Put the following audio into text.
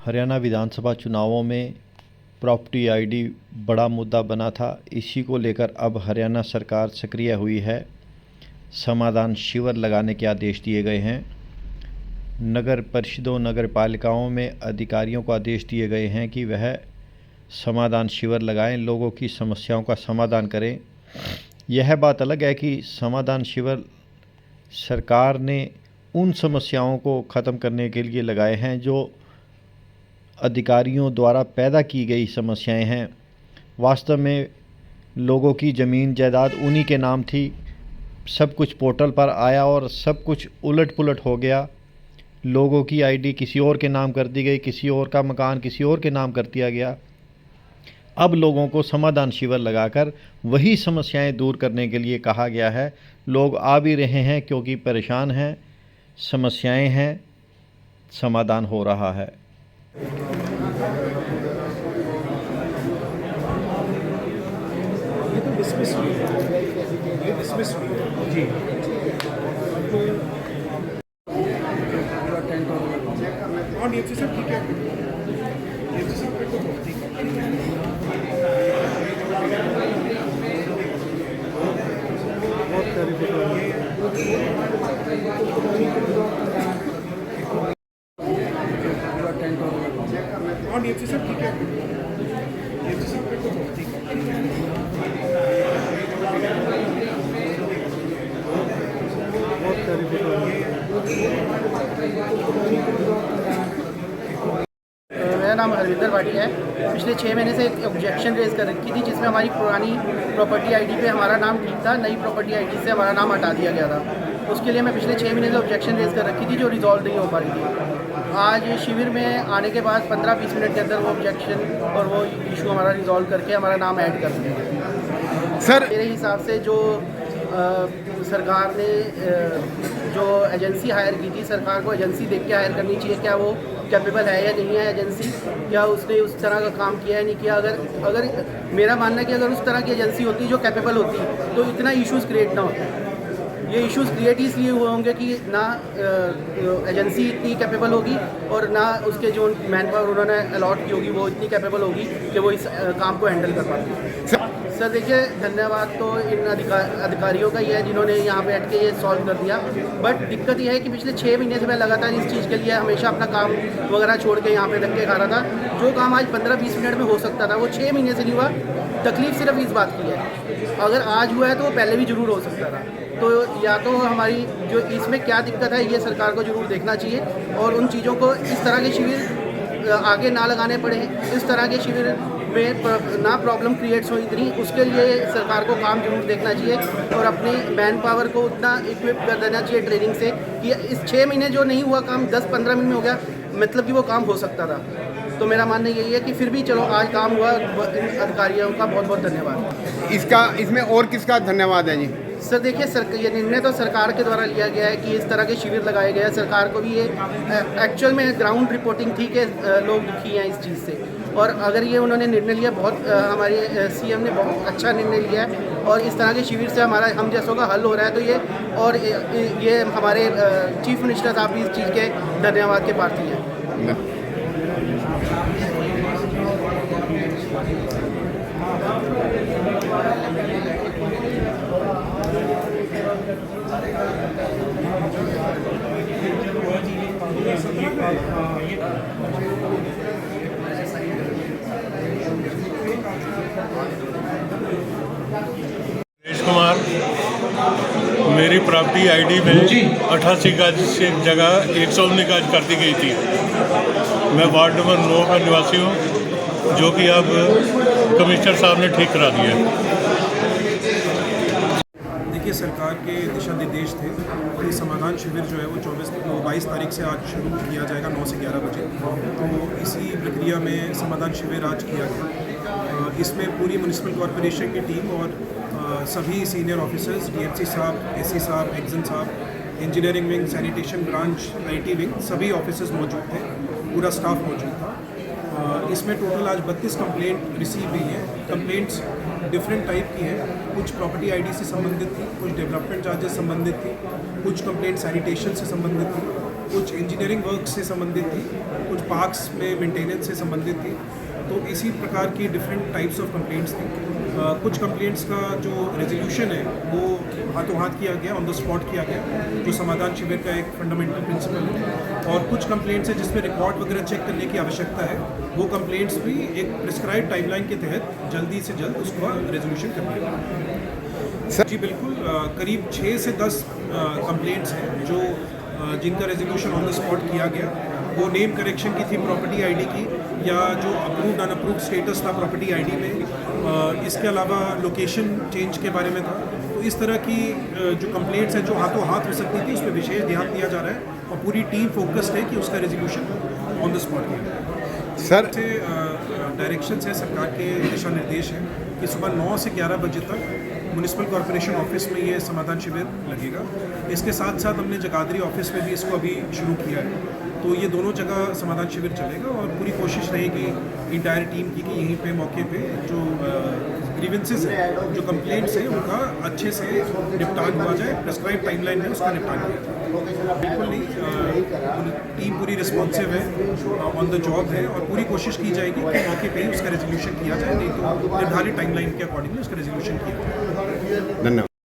हरियाणा विधानसभा चुनावों में property ID बड़ा मुद्दा बना था। इसी को लेकर अब हरियाणा सरकार सक्रिय हुई है। समाधान शिविर लगाने के आदेश दिए गए हैं। नगर परिषदों, नगर पालिकाओं में अधिकारियों को आदेश दिए गए हैं कि वह समाधान शिविर लगाएं, लोगों की समस्याओं का समाधान करें। यह बात अलग है कि समाधान शिविर सरकार ने उन समस्याओं को ख़त्म करने के लिए लगाए हैं जो अधिकारियों द्वारा पैदा की गई समस्याएं हैं। वास्तव में लोगों की ज़मीन जायदाद उन्हीं के नाम थी। सब कुछ पोर्टल पर आया और सब कुछ उलट पुलट हो गया। लोगों की आईडी किसी और के नाम कर दी गई, किसी और का मकान किसी और के नाम कर दिया गया। अब लोगों को समाधान शिविर लगाकर वही समस्याएं दूर करने के लिए कहा गया है। लोग आ भी रहे हैं क्योंकि परेशान हैं, समस्याएं हैं, समाधान हो रहा है। ये तो डिसमिस हुई है, ये डिसमिस हुई है जी। और डीएफसी सब ठीक है, डीएफसी सब तो ठीक है। बहुत और डीएफसी सब ठीक है, डीएफसी सब तो ठीक है। मेरा नाम हरविंदर भाटिया है। पिछले 6 महीने से एक ऑब्जेक्शन रेज कर रखी थी जिसमें हमारी पुरानी प्रॉपर्टी आईडी पे हमारा नाम ठीक था, नई प्रॉपर्टी आईडी से हमारा नाम हटा दिया गया था। उसके लिए मैं पिछले 6 महीने से ऑब्जेक्शन रेज कर रखी थी जो रिजॉल्व नहीं हो पा रही थी। आज शिविर में आने के बाद 15-20 मिनट के अंदर वो ऑब्जेक्शन और वो इशू हमारा रिजॉल्व करके हमारा नाम ऐड कर दिया सर मेरे हिसाब से जो सरकार ने जो एजेंसी हायर की थी, सरकार को एजेंसी देख के हायर करनी चाहिए। क्या वो कैपेबल है या नहीं है एजेंसी, क्या उसने उस तरह का काम किया है नहीं किया। अगर मेरा मानना है कि अगर उस तरह की एजेंसी होती जो कैपेबल होती तो इतना इश्यूज़ क्रिएट ना होते। ये इश्यूज़ क्रिएट इसलिए हुए होंगे कि ना एजेंसी इतनी कैपेबल होगी और ना उसके जो मैन पावर उन्होंने अलॉट की होगी वो इतनी कैपेबल होगी कि वो इस काम को हैंडल कर पाती। सर देखिए, धन्यवाद तो इन अधिकारियों का ही है जिन्होंने यहाँ पे बैठ के ये सॉल्व कर दिया। बट दिक्कत ये है कि पिछले 6 महीने से मैं लगातार इस चीज़ के लिए हमेशा अपना काम वगैरह छोड़ के यहाँ पे रख के खा रहा था। जो काम आज 15-20 मिनट में हो सकता था वो 6 महीने से नहीं हुआ। तकलीफ सिर्फ इस बात की है, अगर आज हुआ है तो वो पहले भी ज़रूर हो सकता था। तो या तो हमारी जो इसमें क्या दिक्कत है ये सरकार को ज़रूर देखना चाहिए और उन चीज़ों को इस तरह के शिविर आगे ना लगाने पड़े, इस तरह के शिविर में ना प्रॉब्लम क्रिएट्स हो इतनी, उसके लिए सरकार को काम जरूर देखना चाहिए और अपनी मैन पावर को उतना इक्विप कर देना चाहिए ट्रेनिंग से कि इस 6 महीने जो नहीं हुआ काम 10-15 मिनट में हो गया, मतलब कि वो काम हो सकता था। तो मेरा मानना यही है कि फिर भी चलो आज काम हुआ। इन अधिकारियों का बहुत बहुत धन्यवाद। इसमें और किसका धन्यवाद है जी? सर देखिए, ये निर्णय तो सरकार के द्वारा लिया गया है कि इस तरह के शिविर लगाए गए हैं। सरकार को भी ये एक्चुअल में ग्राउंड रिपोर्टिंग थी कि लोग दुखी हैं इस चीज़ से, और अगर ये उन्होंने निर्णय लिया, बहुत हमारे सीएम ने बहुत अच्छा निर्णय लिया है और इस तरह के शिविर से हमारा हम जैसों का हल हो रहा है। तो ये हमारे चीफ मिनिस्टर साहब भी इस चीज़ के धन्यवाद के पात्र हैं। सुरेश कुमार, मेरी प्रॉपर्टी आईडी में 88 गज से जगह 119 गज कर दी गई थी। मैं वार्ड नंबर 9 का निवासी हूँ, जो कि अब कमिश्नर साहब ने ठीक करा दिया है। देखिए, सरकार के दिशा निर्देश थे और ये समाधान शिविर जो है वो 22 तारीख से आज शुरू किया जाएगा 9 से 11 बजे। तो इसी प्रक्रिया में समाधान शिविर आज किया गया। इसमें पूरी म्यूनिसिपल कॉरपोरेशन की टीम और सभी सीनियर ऑफिसर्स, डीएफसी साहब, एससी साहब, एक्जन साहब, engineering wing, sanitation branch, IT wing, सभी ऑफिसर्स मौजूद थे, पूरा स्टाफ मौजूद था। इसमें टोटल आज 32 कंप्लेंट रिसीव हुई हैं। कंप्लेंट्स डिफरेंट टाइप की हैं, कुछ प्रॉपर्टी आईडी से संबंधित थी, कुछ डेवलपमेंट चार्जेस संबंधित थी, कुछ कंप्लेंट सैनिटेशन से संबंधित थी कुछ इंजीनियरिंग वर्क से संबंधित थी, कुछ पार्क्स में मेंटेनेंस से संबंधित थी। तो इसी प्रकार की डिफरेंट टाइप्स ऑफ कंप्लेंट्स थी। कुछ कंप्लेंट्स का जो रेजोल्यूशन है वो हाथों हाथ किया गया, ऑन द स्पॉट किया गया, जो समाधान शिविर का एक फंडामेंटल प्रिंसिपल है। और कुछ कंप्लेंट्स है जिसमें रिकॉर्ड वगैरह चेक करने की आवश्यकता है, वो कंप्लेंट्स भी एक प्रिस्क्राइब टाइमलाइन के तहत जल्दी से जल्द उसका रेजोल्यूशन कर दिया गया। जी बिल्कुल, करीब 6 से 10 कंप्लेंट्स हैं जो जिनका रेजोल्यूशन ऑन द स्पॉट किया गया। वो नेम करेक्शन की थी प्रॉपर्टी आईडी की, या जो अप्रूव्ड अनअप्रूव्ड स्टेटस था प्रॉपर्टी आईडी में, इसके अलावा लोकेशन चेंज के बारे में था। तो इस तरह की जो कंप्लेंट्स हैं जो हाथों हाथ हो सकती थी, उस पर विशेष ध्यान दिया जा रहा है और पूरी टीम फोकस्ड है कि उसका रेजोल्यूशन ऑन द स्पॉट किया सर से डायरेक्शंस है, सरकार के दिशा निर्देश हैं कि सुबह 9 से 11 बजे तक म्यूनिसिपल कॉर्पोरेशन ऑफिस में ये समाधान शिविर लगेगा। इसके साथ साथ हमने जगाधरी ऑफिस में भी इसको अभी शुरू किया है। तो ये दोनों जगह समाधान शिविर चलेगा और पूरी कोशिश रहेगी इंटायर टीम की कि यहीं पे मौके पे जो ग्रीवेंसेस हैं, जो कंप्लेंट्स हैं, उनका अच्छे से निपटान हुआ जाए, प्रेस्क्राइब टाइमलाइन में उसका निपटान किया जाए। बिल्कुल नहीं, टीम पूरी रिस्पॉन्सिव है, ऑन द जॉब है और पूरी कोशिश की जाएगी कि मौके पे ही उसका रेजोल्यूशन किया जाए, नहीं तो निर्धारित टाइमलाइन के अकॉर्डिंगली उसका रेजोल्यूशन किया जाए। धन्यवाद।